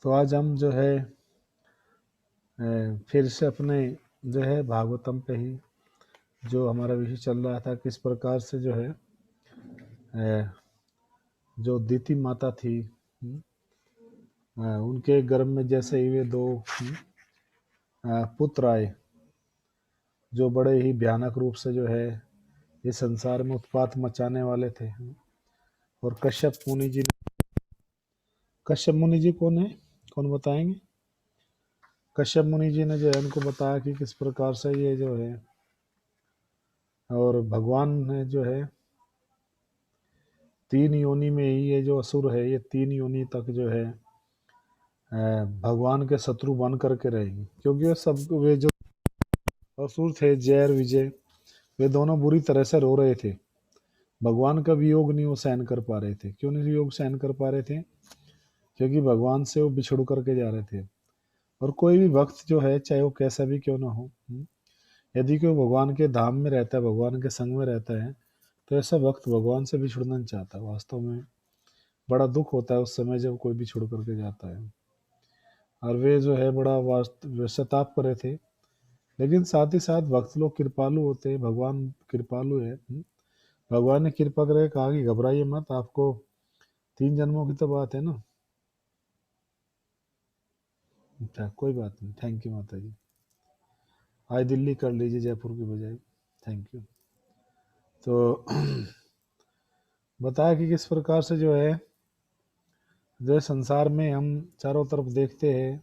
तो आज हम जो है फिर से अपने जो है भागवतम पे ही जो हमारा विषय चल रहा था, किस प्रकार से जो है जो दीति माता थी, उनके गर्भ में जैसे ही वे दो पुत्र आए जो बड़े ही भयानक रूप से जो है इस संसार में उत्पात मचाने वाले थे। और कश्यप मुनि जी कौन है, कौन बताएंगे? कश्यप मुनि जी ने जो है उनको बताया कि किस प्रकार से ये जो है, और भगवान ने जो है 3 योनि में ही ये जो असुर है ये 3 योनि तक जो है भगवान के शत्रु बन करके रहेंगे, क्योंकि वे जो असुर थे जय और विजय, वे दोनों बुरी तरह से रो रहे थे। भगवान का वियोग नहीं वो सहन कर पा रहे थे। क्यों नहीं वियोग सहन कर पा रहे थे? क्योंकि भगवान से वो बिछड़ करके जा रहे थे। और कोई भी भक्त जो है, चाहे वो कैसा भी क्यों ना हो, यदि कोई भगवान के धाम में रहता है, भगवान के संग में रहता है, तो ऐसा भक्त भगवान से बिछुड़ना नहीं चाहता। वास्तव में बड़ा दुख होता है उस समय जब कोई बिछुड़ करके जाता है। और वे जो है बड़ा सताप कर रहे थे। लेकिन साथ ही साथ भक्त लोग कृपालु होते हैं, भगवान कृपालु है। भगवान ने कृपा करके कहा कि घबराइए मत, आपको 3 जन्मों की तो बात है ना। अच्छा, कोई बात नहीं, थैंक यू माता जी। आज दिल्ली कर लीजिए जयपुर की बजाय, थैंक यू। तो बताया कि किस प्रकार से जो है, जो संसार में हम चारों तरफ देखते हैं,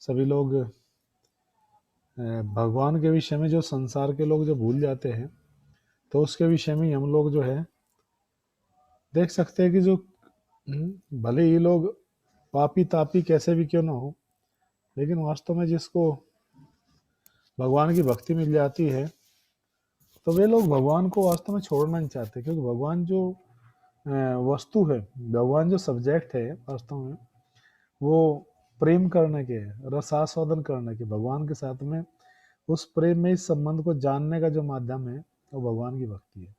सभी लोग भगवान के विषय में, जो संसार के लोग जो भूल जाते हैं, तो उसके विषय में हम लोग जो है देख सकते हैं कि जो भले ही लोग पापी तापी कैसे भी क्यों ना हो, लेकिन वास्तव में जिसको भगवान की भक्ति मिल जाती है, तो वे लोग भगवान को वास्तव में छोड़ना नहीं चाहते। क्योंकि भगवान जो वस्तु है, भगवान जो सब्जेक्ट है, वास्तव में वो प्रेम करने के, रसास्वादन करने के, भगवान के साथ में उस प्रेम में इस संबंध को जानने का जो माध्यम है वो भगवान की भक्ति है,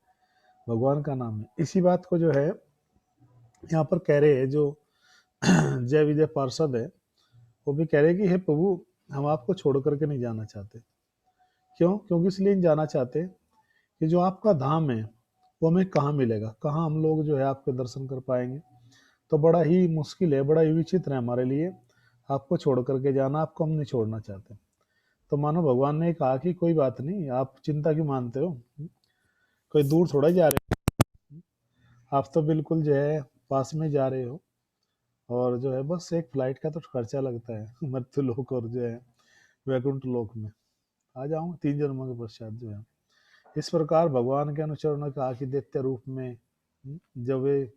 भगवान का नाम है। इसी बात को जो है यहाँ पर कह रहे हैं जो जय विजय पार्षद है, वो भी कह रहे हैं कि हे प्रभु, हम आपको छोड़ करके नहीं जाना चाहते। क्यों? क्योंकि इसलिए नहीं जाना चाहते कि जो आपका धाम है वो हमें कहाँ मिलेगा, कहाँ हम लोग जो है आपके दर्शन कर पाएंगे। तो बड़ा ही मुश्किल है, बड़ा ही विचित्र है हमारे लिए आपको छोड़ करके जाना, आपको हम नहीं छोड़ना चाहते। तो मानो भगवान ने कहा कि कोई बात नहीं, आप चिंता क्यों मानते हो, कोई दूर थोड़ा जा रहे हो, आप तो बिल्कुल जो है पास में जा रहे हो। और जो है बस एक फ्लाइट का तो खर्चा लगता है मृत्यु लोक और जो है वैकुंठ लोक में आ जाऊंगा 3 जन्मों के पश्चात जो है। इस प्रकार भगवान के अनुचरों ने कहा कि दैत्य रूप में, जब वे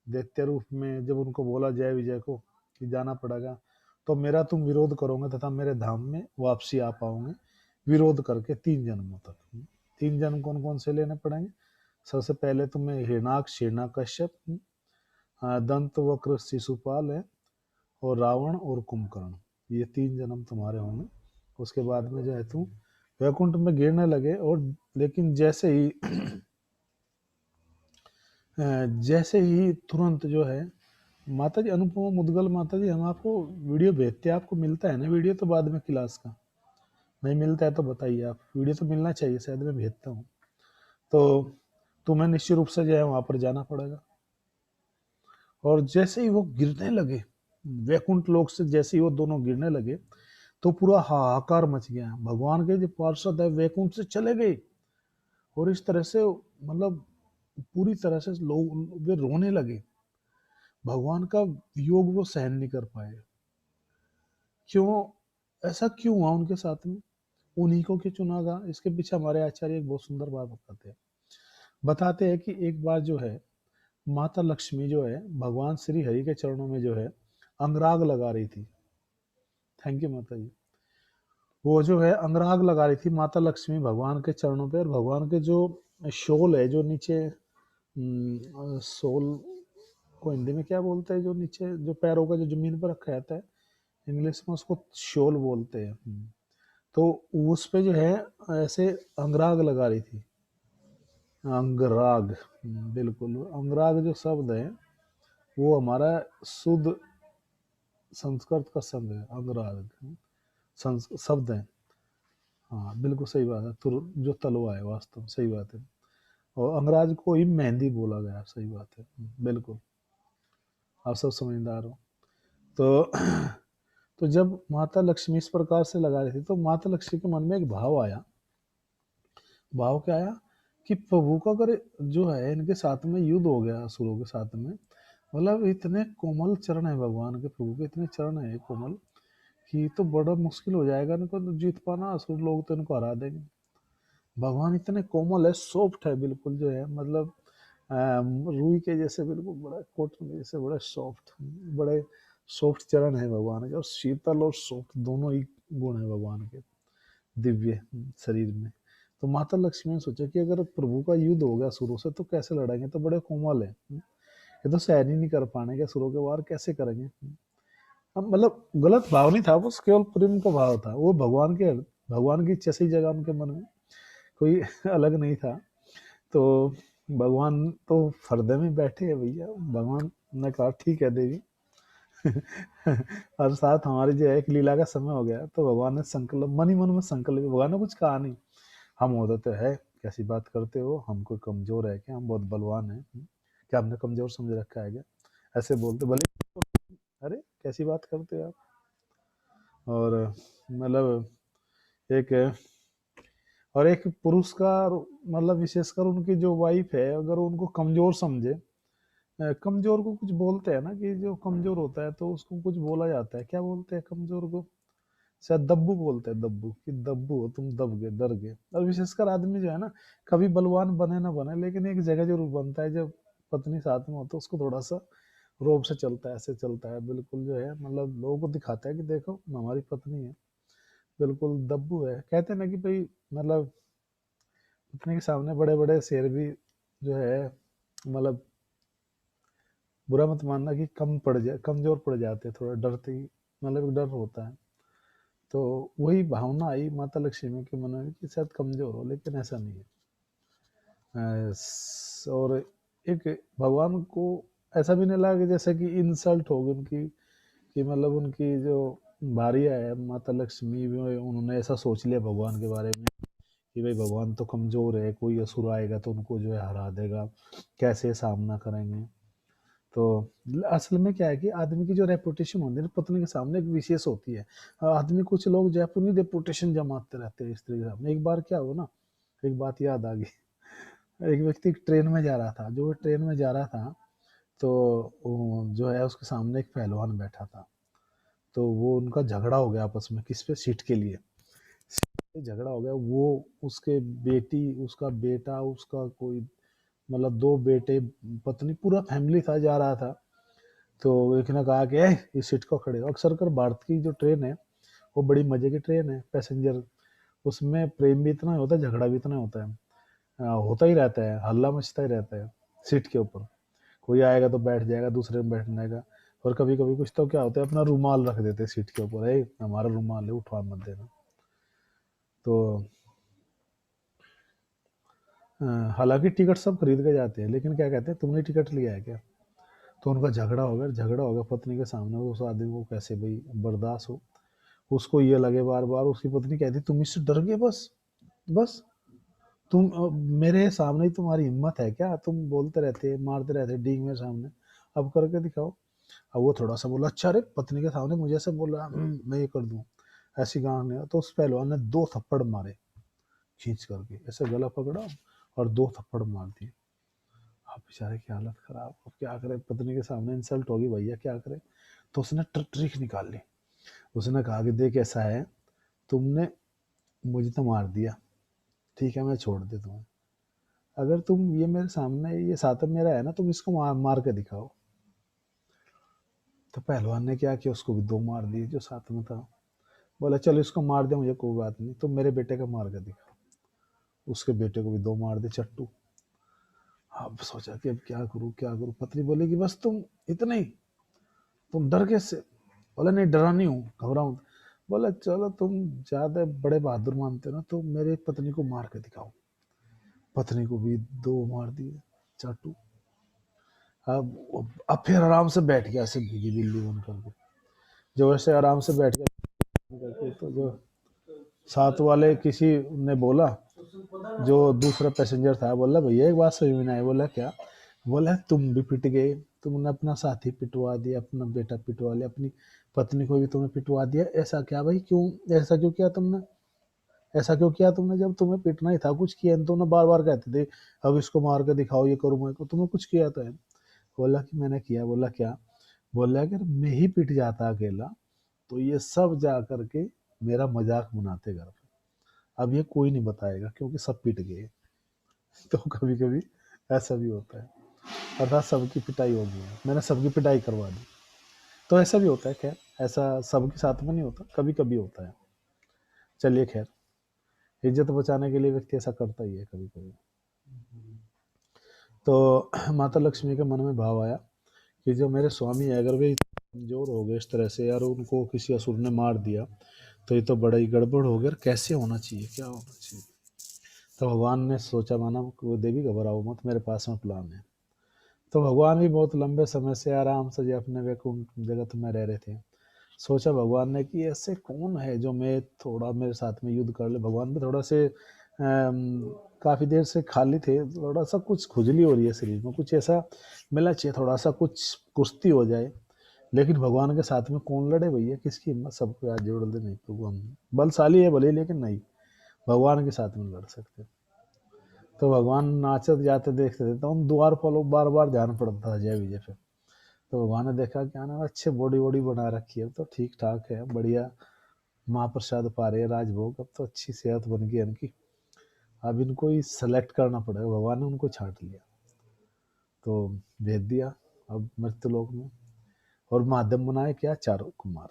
दैत्य रूप में जब उनको बोला जय विजय को कि जाना पड़ेगा, तो मेरा तुम विरोध करोगे तथा मेरे धाम में वापसी आ पाओगे विरोध करके 3 जन्मों तक। 3 जन्म कौन कौन से लेने पड़ेंगे? सबसे पहले तुम्हें हिरणाक्ष, हिरण्यकश्यप, दंत वक्र शिशुपाल है, और रावण और कुंभकर्ण, ये 3 जन्म तुम्हारे होंगे। उसके बाद में जो है तुम वैकुंठ में गिरने लगे। और लेकिन जैसे ही तुरंत जो है माता जी, अनुपमा मुदगल माता जी, हम आपको वीडियो भेजते हैं, आपको मिलता है ना वीडियो? तो बाद में क्लास का नहीं मिलता है तो बताइए, आप वीडियो तो मिलना चाहिए, शायद मैं भेजता हूँ। तो तुम्हें निश्चित रूप से जो है वहां पर जाना पड़ेगा। और जैसे ही वो गिरने लगे वैकुंठ लोक से, जैसे ही वो दोनों गिरने लगे, तो पूरा हाहाकार मच गया। भगवान के जो पार्षद है वैकुंठ से चले गए, और इस तरह से मतलब पूरी तरह से लोग वे रोने लगे। भगवान का वियोग वो सहन नहीं कर पाए। क्यों? ऐसा क्यों हुआ उनके साथ में? उन्हीं को क्यों चुना गया? इसके पीछे हमारे आचार्य एक बहुत सुंदर बात बताते हैं कि एक बार जो है माता लक्ष्मी जो है भगवान श्री हरि के चरणों में जो है अंगराग लगा रही थी। थैंक यू माता जी। वो जो है अंगराग लगा रही थी माता लक्ष्मी भगवान के चरणों पे। और भगवान के जो शोल है, जो नीचे सोल को हिंदी में क्या बोलते हैं, जो नीचे जो पैरों का जो जमीन पर रखा जाता है, इंग्लिश में उसको शोल बोलते हैं। तो उस पे जो है ऐसे अंगराग लगा रही थी। अंगराग, बिल्कुल। अंगराग जो शब्द है वो हमारा शुद्ध संस्कृत का शब्द है अंगराग, शब्द है। हाँ बिल्कुल सही बात है, तुर जो तलवा है, वास्तव में सही बात है। और अंगराज को ही मेहंदी बोला गया, सही बात है। बिल्कुल, आप सब समझदार हो। तो तो जब माता लक्ष्मी इस प्रकार से लगा रही थी, तो माता लक्ष्मी के मन में एक भाव आया। भाव क्या आया कि प्रभु का अगर जो है इनके साथ में युद्ध हो गया असुरों के साथ में, मतलब इतने कोमल चरण है भगवान के, प्रभु के इतने चरण है कोमल कि तो बड़ा मुश्किल हो जाएगा इनको तो जीत पाना, असुर लोग तो इनको हरा देंगे। भगवान इतने कोमल है, सॉफ्ट है बिल्कुल, जो है मतलब रुई के जैसे, बिल्कुल बड़ा कॉटन के जैसे, बड़े सॉफ्ट, बड़े सॉफ्ट चरण है भगवान के। और शीतल और सॉफ्ट दोनों ही गुण है भगवान के दिव्य शरीर में। तो माता लक्ष्मी ने सोचा कि अगर प्रभु का युद्ध हो गया शुरू से, तो कैसे लड़ेंगे, तो बड़े कोमल है, ये तो सहन ही नहीं कर पाएंगे, शुरू के वार कैसे करेंगे। अब मतलब गलत भाव नहीं था, बस केवल प्रेम का भाव था, वो भगवान की इच्छा से ही जगह उनके मन में, कोई अलग नहीं था। तो भगवान तो पर्दे में बैठे हैं भैया, भगवान ने कहा ठीक है देवी। और साथ हमारी जो है एक लीला का समय हो गया, तो भगवान ने संकल्प, मन ही मन में संकल्प, भगवान ने कुछ कहा नहीं, हम होते तो है, कैसी बात करते हो, हम कोई कमजोर है क्या, हम बहुत बलवान हैं, क्या हमने कमजोर समझ रखा है क्या, ऐसे बोलते भले, अरे कैसी बात करते हो आप। और मतलब एक, और एक पुरुष का मतलब विशेषकर उनकी जो वाइफ है, अगर उनको कमजोर समझे, कमजोर को कुछ बोलते हैं ना, कि जो कमजोर होता है तो उसको कुछ बोला जाता है, क्या बोलते हैं कमजोर को, शायद दब्बू बोलते हैं, दब्बू, कि दब्बू हो तुम, दब गए, डर गए। और विशेषकर आदमी जो है ना, कभी बलवान बने ना बने, लेकिन एक जगह जरूर बनता है, जब पत्नी साथ में हो तो उसको थोड़ा सा रोब से चलता है, ऐसे चलता है, बिल्कुल जो है मतलब लोगों को दिखाता है कि देखो हमारी पत्नी है, बिल्कुल दब्बू है। कहते हैं ना कि भाई मतलब पत्नी के सामने बड़े बड़े शेर भी जो है, मतलब बुरा मत मानना कि कमजोर पड़ जाते हैं, थोड़ा डरते ही, मतलब एक डर होता है। तो वही भावना आई माता लक्ष्मी के मन में कि शायद कमजोर हो, लेकिन ऐसा नहीं है। और एक भगवान को ऐसा भी नहीं लगा कि जैसे कि इंसल्ट होगी उनकी, कि मतलब उनकी जो भारिया है माता लक्ष्मी भी, उन्होंने ऐसा सोच लिया भगवान के बारे में कि भाई भगवान तो कमजोर है, कोई असुर आएगा तो उनको जो है हरा देगा, कैसे सामना करेंगे। तो असल में क्या है कि आदमी की जो रेपुटेशन होती है ना पत्नी के सामने, एक विशेष होती है। आदमी, कुछ लोग जो है अपनी रेपुटेशन जमाते रहते हैं स्त्री के सामने। एक बार क्या हुआ ना, एक बात याद आ गई। एक व्यक्ति ट्रेन में जा रहा था, जो वो ट्रेन में जा रहा था, तो जो है उसके सामने एक पहलवान बैठा था। तो वो उनका झगड़ा हो गया आपस में, किस पे, सीट के लिए, झगड़ा हो गया। वो उसके बेटी, उसका बेटा, उसका कोई मतलब दो बेटे, पत्नी, पूरा फैमिली था, जा रहा था। तो एक ने कहा कि इस सीट को खड़े हो। अक्सर कर भारत की जो ट्रेन है वो बड़ी मजे की ट्रेन है, पैसेंजर, उसमें प्रेम भी इतना होता है, झगड़ा भी इतना होता है, होता ही रहता है, हल्ला मचता ही रहता है सीट के ऊपर। कोई आएगा तो बैठ जाएगा, दूसरे में बैठने का। और कभी कभी कुछ तो क्या होता है, अपना रूमाल रख देते हैं सीट के ऊपर, है हमारा रूमाल है, उठवा मत देना। तो हालांकि टिकट सब खरीद के जाते हैं, लेकिन क्या कहते हैं, तुमने टिकट लिया है क्या। तो उनका झगड़ा हो गया पत्नी के सामने। उस आदमी को कैसे भाई बर्दाश्त हो, उसको ये लगे बार बार, उसकी पत्नी कहती तुम इससे डर गए, बस बस, तुम मेरे सामने ही तुम्हारी हिम्मत है क्या, तुम बोलते रहते, मारते रहते डींग मेरे सामने, अब करके दिखाओ। अब वो थोड़ा सा बोला, अच्छा अरे पत्नी के सामने मुझे ऐसे बोल रहा है, मैं ये कर दूं, ऐसी गांड नहीं। तो उस पहलवान ने 2 थप्पड़ मारे, खींच करके ऐसे गला पकड़ा और 2 थप्पड़ मार दिए। अब बेचारे की हालत खराब, अब क्या करे, पत्नी के सामने इंसल्ट होगी भैया, क्या करे। तो उसने ट्रिक निकाल ली। उसने कहा कि देख ऐसा है, तुमने मुझे तो मार दिया, ठीक है मैं छोड़ दे तुम्हें, अगर तुम ये मेरे सामने, ये साथम मेरा है ना, तुम इसको मार के दिखाओ। तो पहलवान ने क्या किया, उसको भी 2 मार दिए जो साथ में था। बोला चलो इसको मार दे, मुझे कोई बात नहीं, तुम मेरे बेटे का मार के दिखाओ। उसके बेटे को भी 2 मार दे चट्टू। अब सोचा कि अब क्या करूं क्या करूं। पत्नी बोली कि बस तुम इतना ही, तुम डर कैसे। बोला नहीं डरा नहीं हूँ, घबराऊं। बोला चलो तुम ज्यादा बड़े बहादुर मानते हो ना, तो मेरे पत्नी को मार के दिखाओ। पत्नी को भी 2 मार दिए चाटू। अब फिर आराम से बैठ गया, ऐसे भीगी बिल्ली बन करके। जो ऐसे आराम से बैठ के, तो जो साथ वाले किसी ने बोला, जो दूसरा पैसेंजर था, बोला भैया एक बात समझ में नहीं आई। बोला क्या? बोला तुम भी पिट गए, तुमने अपना साथी पिटवा दिया, अपना बेटा पिटवा लिया, अपनी पत्नी को भी तुमने पिटवा दिया। ऐसा क्या भाई, क्यों ऐसा क्यों किया तुमने? ऐसा क्यों किया तुमने? जब तुम्हें पिटना ही था, कुछ किया नहीं, तुमने बार बार कहते थे अब इसको मार के दिखाओ, ये करूँ मैं, तुमने कुछ किया तो है? बोला कि मैंने किया। बोला क्या? बोला अगर मैं ही पिट जाता अकेला तो ये सब जा करके मेरा मजाक बनाते घर पे। अब ये कोई नहीं बताएगा क्योंकि सब पिट गए। तो कभी कभी ऐसा भी होता है, अर्थात सबकी पिटाई हो गई है, मैंने सबकी पिटाई करवा दी। तो ऐसा भी होता है, खैर ऐसा सबके साथ में नहीं होता, कभी कभी होता है। चलिए खैर, इज्जत बचाने के लिए व्यक्ति ऐसा करता ही है कभी कभी। तो माता लक्ष्मी के मन में भाव आया कि जो मेरे स्वामी है, अगर वे कमजोर हो गए इस तरह से, यार उनको किसी असुर ने मार दिया, तो ये तो बड़ा ही गड़बड़ हो गया, कैसे होना चाहिए, क्या होना चाहिए। तो भगवान ने सोचा, माना वो देवी घबराओ मत, मेरे पास में प्लान है। तो भगवान भी बहुत लंबे समय से आराम से जो अपने वैकुंठ जगत में रह रहे थे। सोचा भगवान ने कि ऐसे कौन है जो मैं थोड़ा मेरे साथ में युद्ध कर ले। भगवान भी थोड़ा से काफ़ी देर से खाली थे, थोड़ा सा कुछ खुजली हो रही है शरीर में, कुछ ऐसा मिलना चाहिए, थोड़ा सा कुछ कुश्ती हो जाए। लेकिन भगवान के साथ में कौन लड़े भैया, किसकी हिम्मत, सबको याद जोड़ दे। नहीं प्रभु, हम बलशाली है भले, लेकिन नहीं भगवान के साथ में लड़ सकते। तो भगवान नाचत जाते देखते थे, तो हम द्वार पर बार बार ध्यान पड़ता था जय विजय पे। तो भगवान ने देखा क्या ना, अच्छे बॉडी वॉडी बना रखी है, तो ठीक ठाक है, बढ़िया महाप्रसाद पा रहे हैं, राजभोग, अब तो अच्छी सेहत बन गई इनकी, अब इनको ही सेलेक्ट करना पड़ेगा। भगवान ने उनको छांट लिया, तो भेज दिया अब मृत्युलोक में, और माध्यम बनाए क्या, चारों कुमार।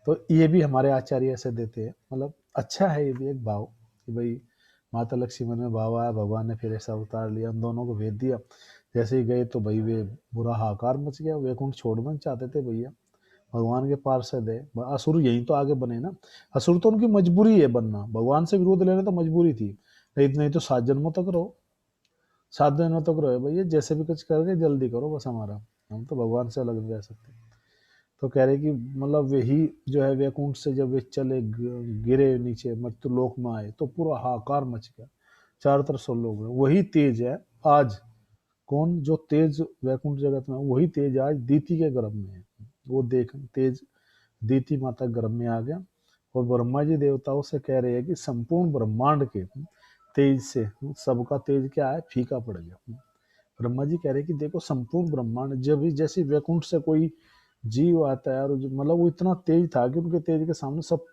तो ये भी हमारे आचार्य ऐसे देते हैं, मतलब अच्छा है ये भी एक भाव कि भाई माता लक्ष्मी मन में भाव आया, भगवान ने फिर ऐसा उतार लिया, उन दोनों को भेज दिया। जैसे ही गए तो भाई वे बुरा हाहाकार मच गया, वैकुंठ छोड़ना चाहते थे भैया, भगवान के पार्षद है, असुर यही तो आगे बने ना। असुर तो उनकी मजबूरी है बनना, भगवान से विरोध लेना तो मजबूरी थी, नहीं तो 7 जन्मों तक रहो, 7 जन्मों तक रहो भैया, जैसे भी कुछ करके जल्दी करो बस हमारा, हम तो भगवान से अलग नहीं रह सकते। तो कह रहे कि मतलब वही जो है वैकुंठ से जब वे चले गिरे नीचे मृत्यु लोक में आए, तो पूरा हाहाकार मच गया, चारों तरफ सब लोग हैं। वही तेज है आज, कौन? जो तेज वैकुंठ जगत में, वही तेज आज दीति के गर्भ में है। वो देख तेज दीति माता गर्भ में आ गया, और ब्रह्मा जी देवताओं से कह रहे हैं कि संपूर्ण ब्रह्मांड के तेज से सबका तेज क्या है, फीका पड़ गया। ब्रह्मा जी कह रहे हैं कि देखो संपूर्ण ब्रह्मांड, जब भी जैसे वैकुंठ से कोई जीव आता है, और मतलब वो इतना तेज था कि उनके तेज के सामने सब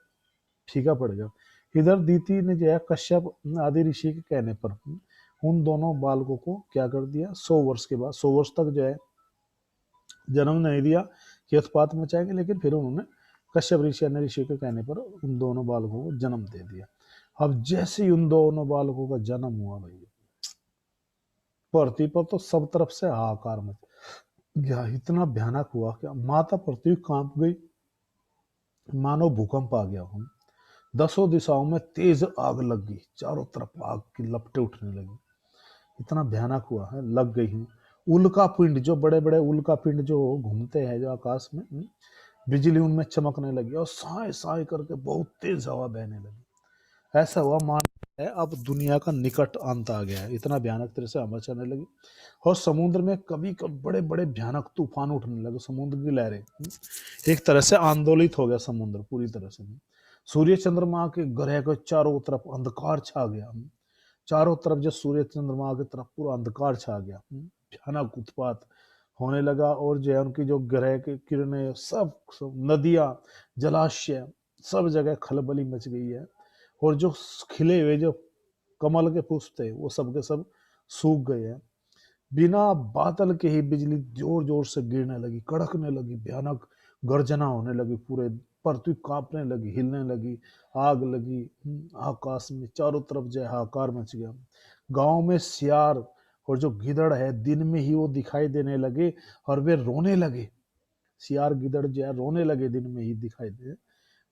फीका पड़ गया। इधर दीति ने जो है कश्यप आदि ऋषि के कहने पर उन दोनों बालकों को क्या कर दिया, 100 वर्ष के बाद, 100 वर्ष तक जो है जन्म नहीं दिया कि उत्पात मचाएंगे, लेकिन फिर उन्होंने कश्यप ऋषि अन्य ऋषि के कहने पर उन दोनों बालकों को जन्म दे दिया। अब जैसे ही उन दोनों बालकों का जन्म हुआ भैया, पृथ्वी पर तो सब तरफ से हाहाकार मच गया, इतना भयानक हुआ क्या, माता पृथ्वी कांप गई, मानो भूकंप आ गया। हम 10 दिशाओं में तेज आग लग गई, चारों तरफ आग की लपटें उठने लगी, इतना भयानक हुआ है, लग गई हैं। उल्का पिंड, जो बड़े बड़े उल्का पिंड जो घूमते हैं जो आकाश में, बिजली उनमें चमकने लगी, और साए साए करके बहुत तेज हवा बहने लगी। ऐसा हुआ मान है अब दुनिया का निकट अंत आ गया है, इतना भयानक तरह से हवा चलने लगी। और समुद्र में कभी कभी बड़े बड़े भयानक तूफान उठने लगे, समुद्र की लहरें, एक तरह से आंदोलित हो गया समुद्र पूरी तरह से। सूर्य चंद्रमा के ग्रह के चारों तरफ अंधकार छा गया, चारों तरफ जो सूर्य चंद्रमा की तरफ पूरा अंधकार छा गया, भयानक उत्पात होने लगा। और जो है उनकी जो ग्रह की किरणें, सब नदियां, जलाशय, सब जगह खलबली मच गई है। और जो खिले हुए जो कमल के पुष्प थे वो सब के सब सूख गए हैं। बिना बादल के ही बिजली जोर जोर से गिरने लगी, कड़कने लगी, भयानक गर्जना होने लगी, पूरे पृथ्वी कांपने लगी, हिलने लगी, आग लगी, आकाश में चारों तरफ जो है हाहाकार मच गया। गांव में सियार और जो गिदड़ है दिन में ही वो दिखाई देने लगे, और वे रोने लगे, सियार गिदड़ जो है रोने लगे, दिन में ही दिखाई दे।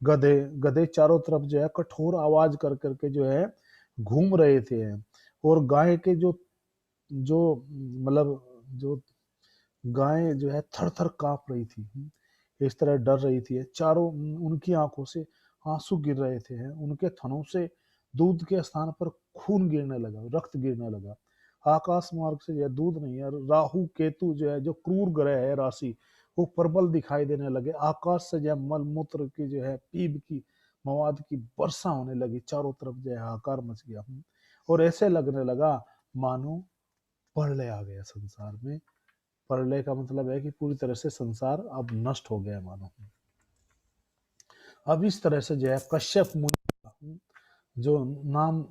गधे गधे चारों तरफ जो है कठोर आवाज कर करके जो है घूम रहे थे। और गाय के जो जो मतलब जो गाय जो है थर थर कांप रही थी, इस तरह डर रही थी। चारों उनकी आंखों से आंसू गिर रहे थे, उनके थनों से दूध के स्थान पर खून गिरने लगा, रक्त गिरने लगा। आकाश मार्ग से जो है दूध नहीं है, राहु केतु जो है, जो क्रूर ग्रह है राशि, वो प्रबल दिखाई देने लगे। आकाश से जो है मल मूत्र की जो है पीप की मवाद की वर्षा होने लगी। चारों तरफ जो है हाहाकार मच गया, और ऐसे लगने लगा मानो प्रलय आ गया संसार में। प्रलय का मतलब है कि पूरी तरह से संसार अब नष्ट हो गया मानो। अब इस तरह से जो है कश्यप मुनि जो नाम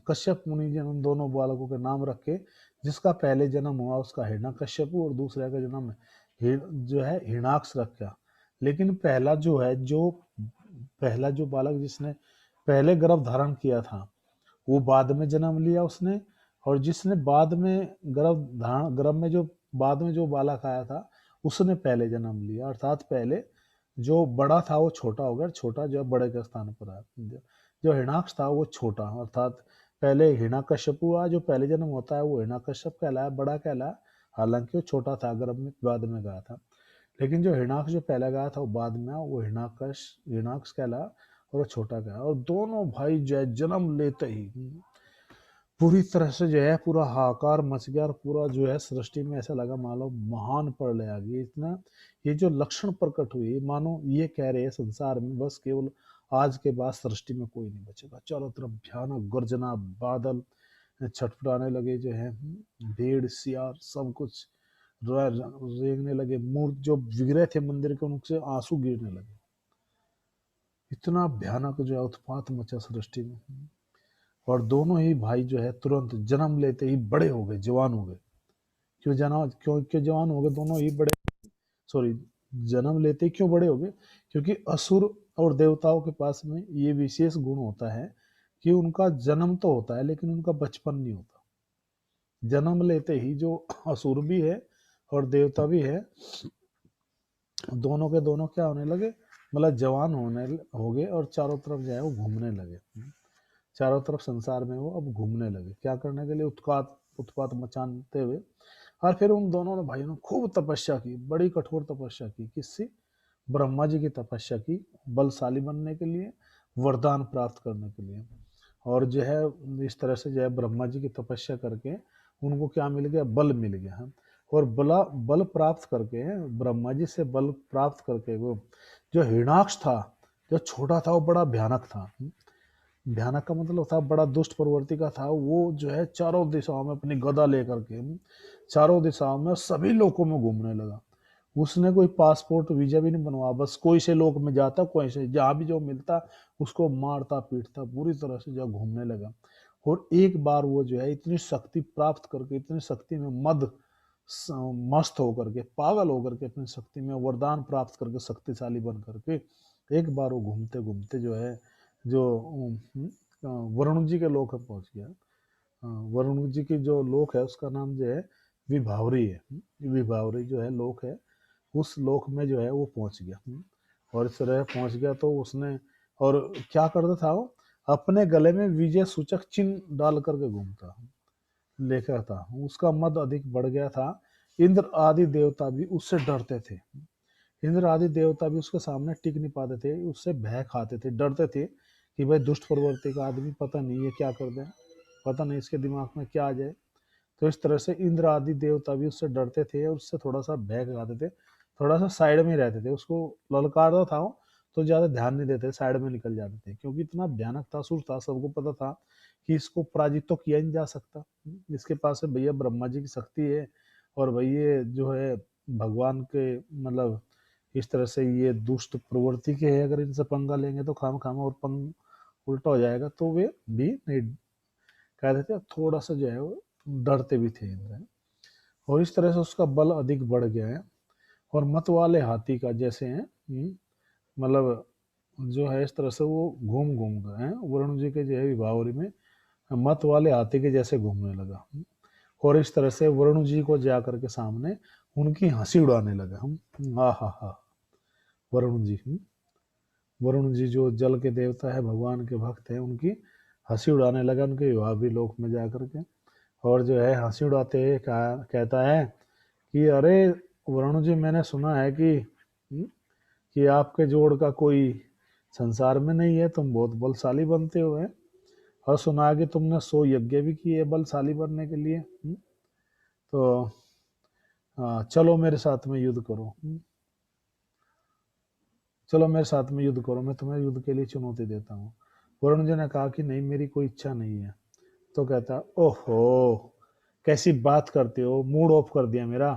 कश्यप मुनि जी उन दोनों बालकों के नाम रखे। जिसका पहले जन्म हुआ उसका हिरण्यकश्यप और दूसरे का जन्म जो है हिरणाक्ष रखा। लेकिन पहला जो बालक जिसने पहले गर्भ धारण किया था वो बाद में जन्म लिया उसने, और जिसने बाद में गर्भ में जो बाद में जो बालक आया था उसने पहले जन्म लिया। अर्थात पहले जो बड़ा था वो छोटा हो गया, छोटा जो बड़े के स्थान पर आया। जो हिरणाक्ष था वो छोटा, अर्थात पहले हिरण्यकश्यप हुआ, जो पहले जन्म होता है वो हिरण्यकश्यप कहलाया, बड़ा कहलाया। हालांकि वो छोटा था, गर्भ में बाद में गया था। लेकिन जो हिरणाक्ष जो पहले गया था वो बाद में, वो हिरणाक्ष कहलाया और वो छोटा कहलाया। और दोनों भाई जो है जन्म लेते ही पूरी तरह से जो है पूरा हाहाकार मच गया, और पूरा जो है सृष्टि में ऐसा लगा मानो महान प्रलय आ गई। इतना ये जो लक्षण प्रकट हुए मानो ये कह रहे हैं संसार में बस केवल आज के बाद सृष्टि में कोई नहीं बचेगा। चारों तरफ भयानक गर्जना, बादल छटपटाने लगे जो है, भेड़ सियार सब कुछ रेंगने लगे। मूर्ति जो विग्रह थे मंदिर के उनसे आंसू गिरने लगे। इतना भयानक जो है उत्पात मचा सृष्टि में। और दोनों ही भाई जो है तुरंत जन्म लेते ही बड़े हो गए, जवान हो गए। क्यों जवान हो गए दोनों ही बड़े, सॉरी, जन्म लेते ही क्यों बड़े हो गए? क्योंकि असुर और देवताओं के पास में ये विशेष गुण होता है कि उनका जन्म तो होता है लेकिन उनका बचपन नहीं होता। जन्म लेते ही जो असुर भी है और देवता भी है, दोनों के दोनों क्या होने लगे, मतलब जवान हो गए, और चारों तरफ जो है वो घूमने लगे। चारों तरफ संसार में वो अब घूमने लगे, क्या करने के लिए, उत्पात मचाते हुए। और फिर उन दोनों ने भाइयों ने खूब तपस्या की, बड़ी कठोर तपस्या की। किससे? ब्रह्मा जी की तपस्या की, बलशाली बनने के लिए, वरदान प्राप्त करने के लिए। और जो है इस तरह से जो है ब्रह्मा जी की तपस्या करके उनको क्या मिल गया? बल मिल गया है। और बल प्राप्त करके, ब्रह्मा जी से बल प्राप्त करके, वो जो हिरणाक्ष था, जो छोटा था, वो बड़ा भयानक था। भयानक का मतलब था बड़ा दुष्ट प्रवृत्ति का था। वो जो है चारों दिशाओं में अपनी गदा लेकर के चारों दिशाओं में सभी लोगों में घूमने लगा। उसने कोई पासपोर्ट वीजा भी नहीं बनवा, बस कोई से लोक में जाता, कोई से जहाँ भी जो मिलता उसको मारता पीटता, पूरी तरह से जो घूमने लगा। और एक बार वो जो है इतनी शक्ति प्राप्त करके, इतनी शक्ति में मस्त होकर के, पागल होकर के, अपनी शक्ति में वरदान प्राप्त करके, शक्तिशाली बन करके एक बार वो घूमते घूमते जो है जो वरुण जी के लोक में पहुंच गया। वरुण जी की जो लोक है उसका नाम जो है विभावरी है। विभावरी जो है लोक है, उस लोक में जो है वो पहुंच गया। और इस तरह पहुंच गया तो उसने, और क्या करता था वो, अपने गले में विजय सूचक चिन्ह डाल करके घूमता लेकर था। उसका मद अधिक बढ़ गया था। इंद्र आदि देवता भी उससे डरते थे। इंद्र आदि देवता भी उसके सामने टिक नहीं पाते थे, उससे भय खाते थे, डरते थे कि भाई दुष्ट प्रवृत्ति का आदमी, पता नहीं ये क्या कर दे, पता नहीं इसके दिमाग में क्या आ जाए। तो इस तरह से इंद्र आदि देवता भी उससे डरते थे और उससे थोड़ा सा भय खाते थे, थोड़ा सा साइड में रहते थे। उसको ललकारता था वो, तो ज्यादा ध्यान नहीं देते, साइड में निकल जाते थे, क्योंकि इतना भयानक था, असुर था, सबको पता था कि इसको पराजित तो किया नहीं जा सकता। इसके पास है भैया ब्रह्मा जी की शक्ति है, और भाई ये जो है भगवान के, मतलब इस तरह से ये दुष्ट प्रवृत्ति के है, अगर इनसे पंगा लेंगे तो खाम खामा और उल्टा हो जाएगा। तो वे भी नहीं कहते थे, थोड़ा सा जो है वो डरते भी थे इंद्र। और इस तरह से उसका बल अधिक बढ़ गया है। और मत वाले हाथी का जैसे है, मतलब जो है इस तरह से वो घूम घूम गए हैं वरुण जी के जो है विभावरी में, मत वाले हाथी के जैसे घूमने लगा। और इस तरह से वरुण जी को जाकर के सामने उनकी हंसी उड़ाने लगा। हम हा हा हा, वरुण जी, वरुण जी जो जल के देवता है, भगवान के भक्त हैं, उनकी हंसी उड़ाने लगा उनके विभावरी लोक में जाकर के। और जो है हंसी उड़ाते हुए कहता है कि अरे वरुण जी, मैंने सुना है कि कि आपके जोड़ का कोई संसार में नहीं है, तुम बहुत बलशाली बनते हो हैं। और सुना कि तुमने 100 यज्ञ भी किए बलशाली बनने के लिए। तो चलो मेरे साथ में युद्ध करो। चलो मेरे साथ में युद्ध करो, मैं तुम्हें युद्ध के लिए चुनौती देता हूँ। वरुण जी ने कहा कि नहीं, मेरी कोई इच्छा नहीं है। तो कहता, ओहो, कैसी बात करते हो, मूड ऑफ कर दिया मेरा।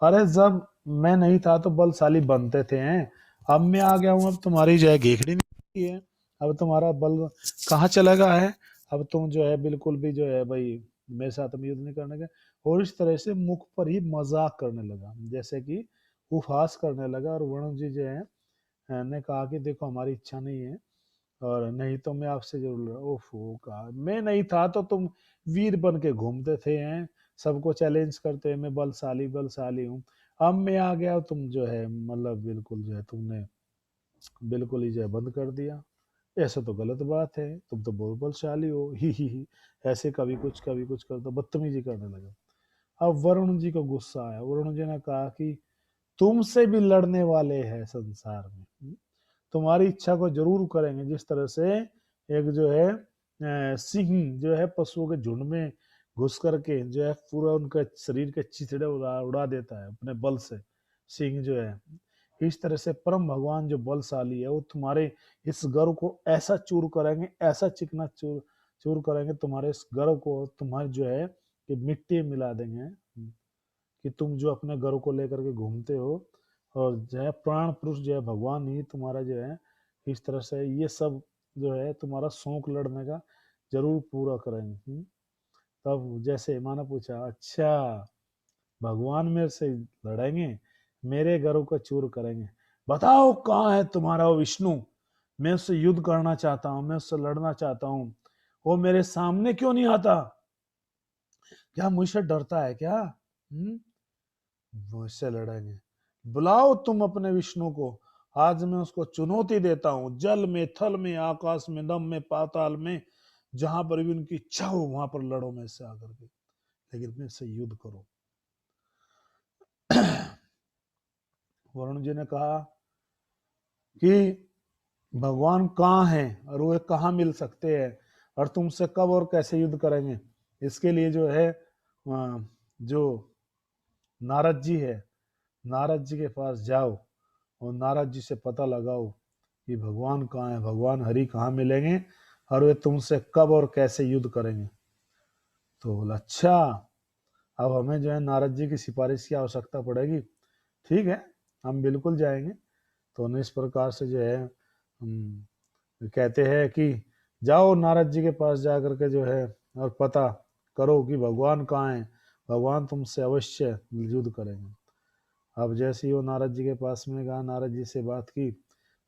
अरे जब मैं नहीं था तो बलशाली बनते थे हैं, अब मैं आ गया हूँ, अब तुम्हारी जो है घेखड़ी नहीं है, अब तुम्हारा बल कहाँ चला गया है। अब तुम जो है बिल्कुल भी जो है भाई मेरे साथ में युद्ध नहीं करने के। और इस तरह से मुख पर ही मजाक करने लगा, जैसे कि उपहास करने लगा। और वरुण जी जो है ने कहा कि देखो हमारी इच्छा नहीं है, और नहीं तो मैं आपसे जरूर ओफो, कहा मैं नहीं था तो तुम वीर बन के घूमते थे हैं, सबको चैलेंज करते हैं, मैं बलशाली बलशाली हूँ। अब मैं आ गया, तुम जो है मतलब बिल्कुल जो है तुमने बिल्कुल ही जो है बंद कर दिया। ऐसा तो गलत बात है, तुम तो बहुत बलशाली हो, ही ऐसे कभी कुछ कर दो, बदतमीजी करने लगा। अब वरुण जी को गुस्सा आया। वरुण जी ने कहा कि तुमसे भी लड़ने वाले हैं संसार में, तुम्हारी इच्छा को जरूर करेंगे। जिस तरह से एक जो है सिंह जो है पशुओं के झुंड में घुस करके जो है पूरा उनका शरीर के चिथड़े उड़ा उड़ा देता है अपने बल से, सिंह जो है, इस तरह से परम भगवान जो बलशाली है वो तुम्हारे इस गर्व को ऐसा चूर करेंगे, ऐसा चिकना चूर चूर करेंगे तुम्हारे इस गर्व को, तुम्हारे जो है कि मिट्टी में मिला देंगे। कि तुम जो अपने गर्व को लेकर के घूमते हो, और जो है प्राण पुरुष जो है भगवान ही तुम्हारा जो है इस तरह से ये सब जो है तुम्हारा शौक लड़ने का जरूर पूरा करेंगे। तब जैसे माना पूछा, अच्छा भगवान मेरे से लड़ेंगे, मेरे गर्व को चूर करेंगे, बताओ कहाँ है तुम्हारा वो विष्णु, मैं उससे युद्ध करना चाहता हूँ, मैं उससे लड़ना चाहता हूँ, वो मेरे सामने क्यों नहीं आता, क्या मुझसे डरता है क्या। वो इससे लड़ेंगे, बुलाओ तुम अपने विष्णु को, आज मैं उसको चुनौती देता हूँ, जल में थल में आकाश में दम में पाताल में, जहां पर भी उनकी इच्छा हो वहां पर लड़ो मेरे से आकर के, लेकिन मेरे से युद्ध करो। वरुण जी ने कहा कि भगवान कहाँ हैं और वो कहाँ मिल सकते हैं, और तुमसे कब और कैसे युद्ध करेंगे। इसके लिए जो है जो नारद जी है, नारद जी के पास जाओ और नारद जी से पता लगाओ कि भगवान कहाँ है, भगवान हरि कहाँ मिलेंगे, और वे तुमसे कब और कैसे युद्ध करेंगे। तो बोला, अच्छा अब हमें जो है नारद जी की सिफारिश की आवश्यकता पड़ेगी, ठीक है हम बिल्कुल जाएंगे। तो उन्हें इस प्रकार से जो है कहते हैं कि जाओ नारद जी के पास जा करके जो है और पता करो कि भगवान कहाँ है, भगवान तुमसे अवश्य युद्ध करेंगे। अब जैसे ही वो नारद जी के पास में गया, नारद जी से बात की,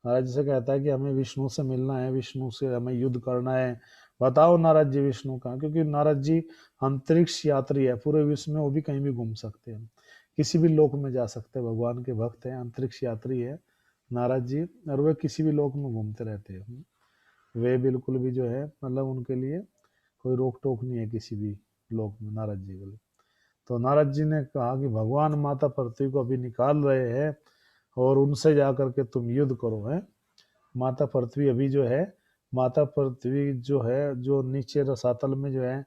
नारद जी से कहता है कि हमें विष्णु से मिलना है, विष्णु से हमें युद्ध करना है, बताओ नारद जी विष्णु का, क्योंकि नारद जी अंतरिक्ष यात्री है, पूरे विश्व में वो भी कहीं भी घूम सकते हैं, किसी भी लोक में जा सकते हैं, भगवान के भक्त हैं, अंतरिक्ष यात्री है नारद जी, और वे किसी भी लोक में घूमते रहते हैं। वे बिल्कुल भी जो है मतलब उनके लिए कोई रोक टोक नहीं है किसी भी लोक में नारद जी बोले। तो नारद जी ने कहा कि भगवान माता पृथ्वी को अभी निकाल रहे हैं और उनसे जाकर के तुम युद्ध करो। है माता पृथ्वी अभी जो है, माता पृथ्वी जो है जो नीचे रसातल में जो है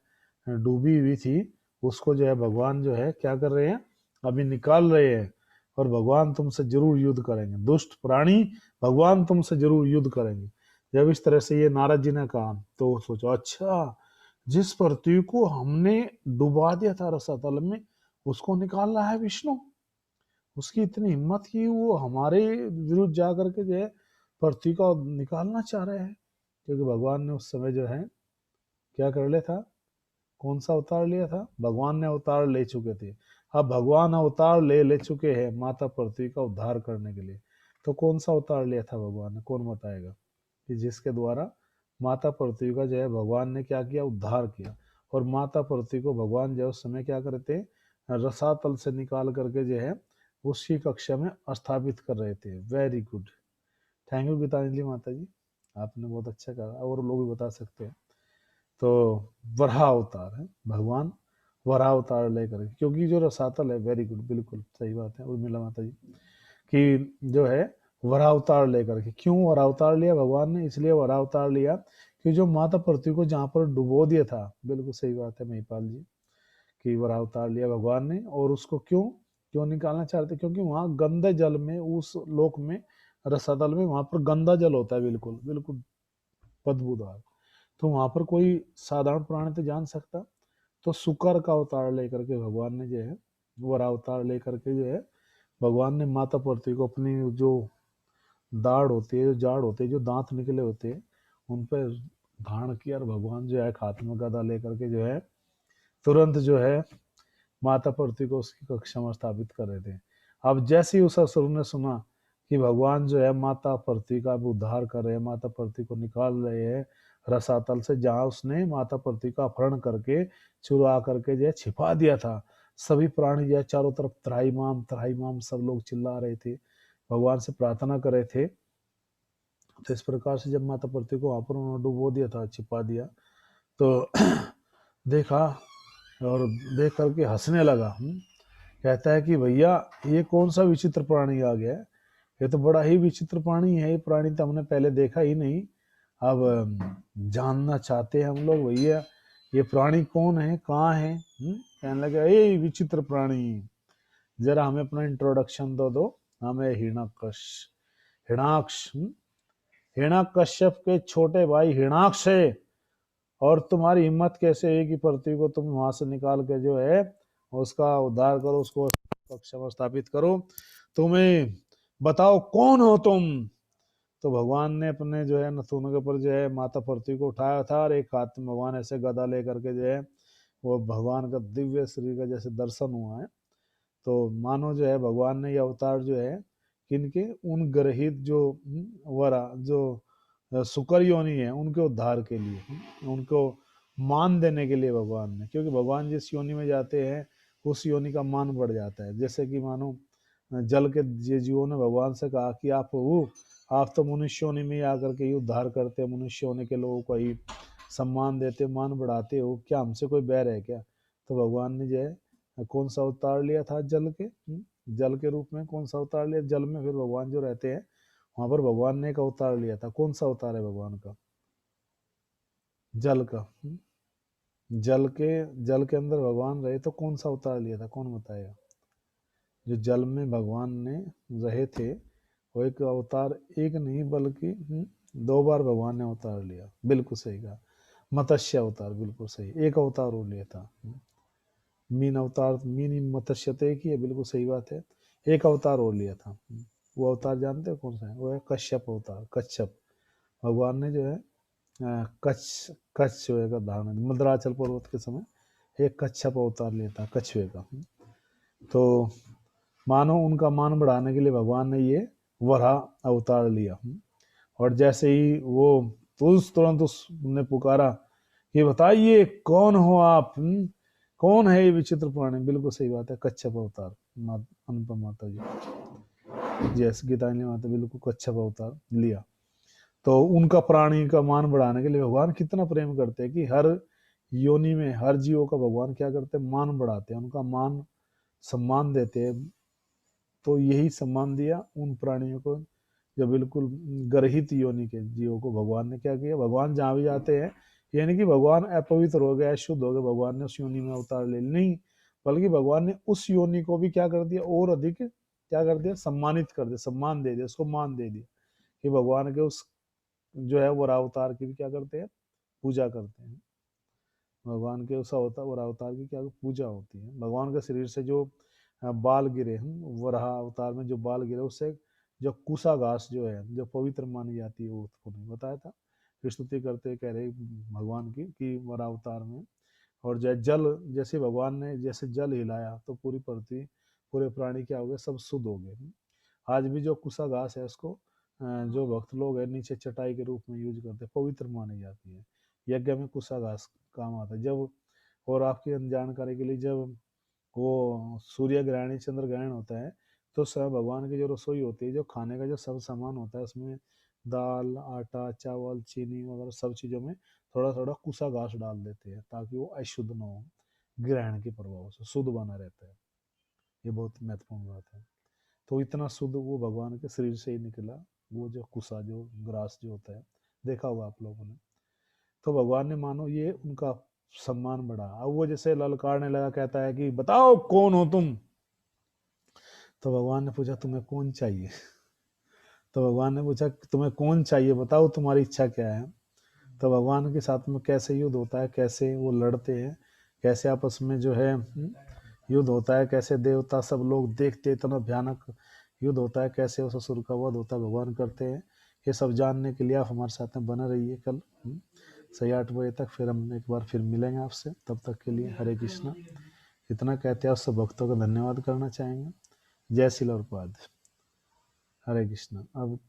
डूबी हुई थी, उसको जो है भगवान जो है क्या कर रहे हैं, अभी निकाल रहे हैं, और भगवान तुमसे जरूर युद्ध करेंगे, दुष्ट प्राणी भगवान तुमसे जरूर युद्ध करेंगे। जब इस तरह से ये नारद जी ने कहा तो सोचो, अच्छा जिस पृथ्वी को हमने डुबा दिया था रसातल में, उसको निकाल रहा है विष्णु, उसकी इतनी हिम्मत की वो हमारे विरुद्ध जा करके जो है पृथ्वी को निकालना चाह रहे हैं। क्योंकि भगवान ने उस समय जो है क्या कर लिया था, कौन सा अवतार लिया था, भगवान ने अवतार ले चुके थे। अब भगवान अवतार ले चुके हैं माता पृथ्वी का उद्धार करने के लिए। तो कौन सा अवतार लिया था भगवान ने, कौन बताएगा, कि जिसके द्वारा माता पृथ्वी का जो है भगवान ने क्या किया, उद्धार किया। और माता पृथ्वी को भगवान जो है उस समय क्या करते हैं, रसातल से निकाल करके जो है उसकी कक्षा में स्थापित कर रहे थे। Very good, thank you Geetanjali माता जी, आपने बहुत अच्छा कहा, और लोग भी बता सकते हैं। तो वराह अवतार है भगवान, वराह अवतार लेकर, क्योंकि जो रसातल है, वेरी गुड, बिल्कुल सही बात है उर्मिला माता जी, कि जो है वराह अवतार लेकर के। क्यों वराह अवतार लिया भगवान ने? इसलिए वराह अवतार लिया कि जो माता पृथ्वी को जहाँ पर डुबो दिया था, बिल्कुल सही बात है महिपाल जी, कि वराह अवतार लिया भगवान ने। और उसको क्यों क्यों निकालना चाहते? क्योंकि वहां गंदे जल में, उस लोक में, रसातल में, वहां पर गंदा जल होता है, बिल्कुल बिल्कुल बदबूदार। तो वहां पर कोई साधारण प्राणी तो जान सकता। तो सुकर का अवतार लेकर के भगवान ने जो है, वराह अवतार लेकर के जो है, भगवान ने माता पृथ्वी को अपनी जो दाढ़ होती है, जो जाड़ होते हैं, जो दांत निकले होते हैं, उन पर धारण किया। और भगवान जो है हाथ में गदा लेकर के जो है तुरंत जो है माता पृथ्वी को उसकी कक्षा में स्थापित कर रहे थे। अब जैसे ही उस असुर ने सुना कि भगवान जो है माता पृथ्वी का उद्धार कर रहे हैं, माता पृथ्वी को निकाल रहे हैं रसातल से, जहां उसने माता पृथ्वी का अपहरण करके चुरा करके जो है छिपा दिया था, सभी प्राणी जो है चारों तरफ त्राहिमाम सब लोग चिल्ला रहे थे, भगवान से प्रार्थना कर रहे थे। तो इस प्रकार से जब माता पृथ्वी को वहां पर उन्होंने डुबो दिया था, छिपा दिया, तो देखा और देख करके हंसने लगा। कहता है कि भैया ये कौन सा विचित्र प्राणी आ गया है, ये तो बड़ा ही विचित्र प्राणी है, ये प्राणी तो हमने पहले देखा ही नहीं। अब जानना चाहते हैं हम लोग भैया ये प्राणी कौन है, कहाँ है। कहने लगे ए विचित्र प्राणी, जरा हमें अपना इंट्रोडक्शन दो। हमें हिरणाक्ष हिरण्यकश्यप के छोटे भाई हिरणाक्ष है। और तुम्हारी हिम्मत कैसे है कि पृथ्वी को तुम वहां से निकाल के जो है उसका उद्धार करो, उसको कक्षा में स्थापित करो, तुम्हें बताओ कौन हो तुम। तो भगवान ने अपने जो है नथुनों के ऊपर जो है माता पृथ्वी को उठाया था, और एक हाथ में भगवान ऐसे गदा लेकर के जो है वो भगवान का दिव्य शरीर का जैसे दर्शन हुआ है। तो मानो जो है भगवान ने ये अवतार जो है किनके, उन ग्रहित जो वरा जो सुकर योनि है उनके उद्धार के लिए, उनको मान देने के लिए भगवान ने। क्योंकि भगवान जिस योनि में जाते हैं उस योनि का मान बढ़ जाता है। जैसे कि मानो जल के जीवों ने भगवान से कहा कि आप तो मनुष्य योनि में आकर के ही उद्धार करते हैं, मनुष्य होने के लोगों को ही सम्मान देते, मान बढ़ाते हो, क्या हमसे कोई बैर है क्या? तो भगवान ने जो है कौन सा अवतार लिया था? जल के रूप में कौन सा अवतार लिया? जल में फिर भगवान जो रहते हैं वहां पर भगवान ने एक अवतार लिया था। कौन सा अवतार है भगवान का? जल का। जल के अंदर भगवान रहे तो कौन सा अवतार लिया था, कौन बताएगा? जो जल में भगवान ने रहे थे वो एक अवतार, एक नहीं बल्कि 2 बार भगवान ने अवतार लिया। बिल्कुल सही कहा, मत्स्य अवतार, बिल्कुल सही, एक अवतार और लिया था। मीन अवतार, मीन मत्स्य तो एक ही है, बिल्कुल सही बात है, एक अवतार और लिया था। वो अवतार जानते हो कौन सा है? वो है कश्यप अवतार। कच्छप भगवान ने जो है कच्छुए का धारण, मद्राचल पर्वत के समय एक कच्छप अवतार लिया था कछुए का। तो मानो उनका मान बढ़ाने के लिए भगवान ने ये वराह अवतार लिया। और जैसे ही वो तुरंत उसने पुकारा कि बताइए कौन हो आप, कौन है ये विचित्र प्राणी? बिल्कुल सही बात है, कच्छप अवतार अनुपम माता जी, जैसे गीतांजलि माता बिल्कुल कच्छप अवतार लिया। तो उनका प्राणी का मान बढ़ाने के लिए भगवान कितना प्रेम करते हैं कि हर योनि में हर जीवों का भगवान क्या करते हैं, मान बढ़ाते हैं, उनका मान सम्मान देते हैं। तो यही सम्मान दिया उन प्राणियों को जो बिल्कुल गर्हित योनि के जीवों को। भगवान ने क्या किया, भगवान जहाँ भी जाते हैं, यानी कि भगवान अपवित्र हो गए, अशुद्ध हो गए, भगवान ने उस योनि में अवतार ले नहीं, बल्कि भगवान ने उस योनि को भी क्या कर दिया, और अधिक क्या कर दिया, सम्मानित कर दिया, सम्मान दे दिया, उसको मान दे दिया कि भगवान के उस जो है वो अवतार की भी क्या करते हैं, पूजा करते हैं। भगवान के उस अवतार और अवतार की क्या पूजा होती है। भगवान के शरीर से जो बाल गिरे, वराह अवतार में जो बाल गिरे, उससे जो कुसा घास जो है जो पवित्र मानी जाती है वो उन्हें बताया था। स्तुति करते कह रहे भगवान की कि वराह अवतार में। और जल जैसे भगवान ने जैसे जल हिलाया तो पूरी पृथ्वी, पूरे प्राणी क्या हो गए, सब शुद्ध हो गए। आज भी जो कुसा घास है उसको जो भक्त लोग है नीचे चटाई के रूप में यूज करते हैं, पवित्र मानी जाती है। यज्ञ में कुसा घास काम आता है। जब, और आपकी जानकारी के लिए, जब वो सूर्य ग्रहण या चंद्र ग्रहण होता है तो सब भगवान की जो रसोई होती है, जो खाने का जो सब सामान होता है, उसमें दाल, आटा, चावल, चीनी वगैरह सब चीज़ों में थोड़ा थोड़ा कुसा घास डाल देते हैं ताकि वो अशुद्ध ना हो, ग्रहण के प्रभाव से शुद्ध बना रहता है। ये बहुत महत्वपूर्ण बात है। तो इतना शुद्ध वो भगवान के शरीर से ही निकला। वो जो कुसा जो ग्रास जो होता है, देखा होगा आप लोगों ने। तो भगवान ने मानो ये उनका सम्मान बढ़ा। अब वो जैसे ललकारने लगा, कहता है कि बताओ कौन हो तुम। तो भगवान ने पूछा तुम्हें कौन चाहिए। तो भगवान ने पूछा तुम्हें कौन चाहिए, बताओ तुम्हारी इच्छा क्या है। तो भगवान के साथ में कैसे युद्ध होता है, कैसे वो लड़ते हैं, कैसे आपस में जो है युद्ध होता है, कैसे देवता सब लोग देखते इतना भयानक युद्ध होता है, कैसे उस असुर का वध होता है, भगवान करते हैं। ये सब जानने के लिए आप हमारे साथ में बने रहिए कल सही 8 बजे तक। फिर हम एक बार फिर मिलेंगे आपसे, तब तक के लिए हरे कृष्णा। इतना कहते हैं, सब भक्तों का धन्यवाद करना चाहेंगे। जय श्री प्रभुपाद। हरे कृष्णा। अब